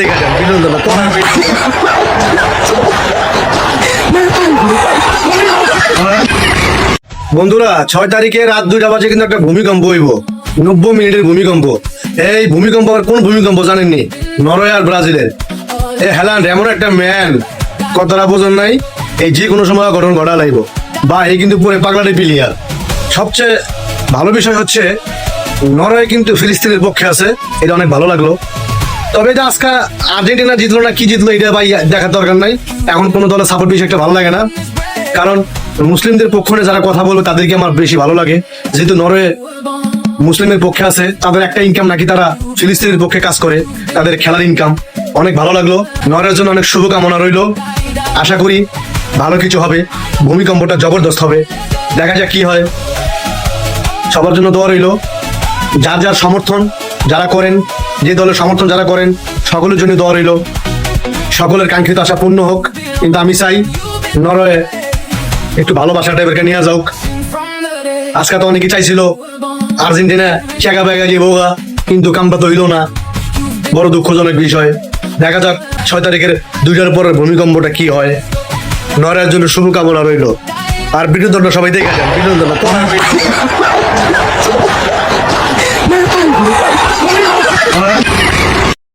দেখা যান বিনোদন বন্ধুরা 6 তারিখে রাত 2টা বাজে কিন্তু একটা ভূমিকম্প হইব 90 মিনিটের ভূমিকম্প। এই ভূমিকম্প আর কোন ভূমিকম্প জানেননি? নরওয়ে আর ব্রাজিলের। এই হ্যালান্ড এমন একটা ম্যান, কতটা বোঝেন নাই? এই যে কোনো সময় ঘটনা ঘটা লাগব বা এই কিন্তু পুরো পাগলাটে প্লেয়ার। সবচেয়ে ভালো বিষয় হচ্ছে নরওয়ে কিন্তু ফিলিস্তিনের পক্ষে আছে, এটা অনেক ভালো লাগলো। তবে এটা আজকে আর্জেন্টিনা জিতলো না কি জিতলো এটা ভাই দেখার দরকার নাই। এখন কোনো দলের সাপোর্ট বেশি একটা ভালো লাগে না, কারণ মুসলিমদের পক্ষ নিয়ে যারা কথা বলবে তাদেরকে আমার বেশি ভালো লাগে। যেহেতু নরওয়ে মুসলিমের পক্ষে আছে, তাদের একটা ইনকাম নাকি তারা ফিলিস্তিনের পক্ষে কাজ করে, তাদের খেলার ইনকাম। অনেক ভালো লাগলো, নরওয়ের জন্য অনেক শুভকামনা রইলো। আশা করি ভালো কিছু হবে, ভূমিকম্পটা জবরদস্ত হবে, দেখা যাক কি হয়। সবার জন্য দোয়া রইলো, যার যার সমর্থন যারা করেন, যে দলের সমর্থন যারা করেন সকলের জন্য দোয়া রইলো, সকলের কাঙ্ক্ষিত আশা পূর্ণ হোক। কিন্তু আমি চাই নরওয়ে একটু ভালোবাসা টাইপের নিয়ে যাওক। আজকে তো অনেকে চাইছিল আর্জেন্টিনা চেকা বেগা যে বোগা, কিন্তু কামটা তো হইল না, বড় দুঃখজনক বিষয়। দেখা যাক 6 তারিখের 2টার পরের ভূমিকম্পটা কি হয়। নরওয়ের জন্য শুভকামনা রইল। আর বিনোদনটা সবাই দেখে যান, বিনোদন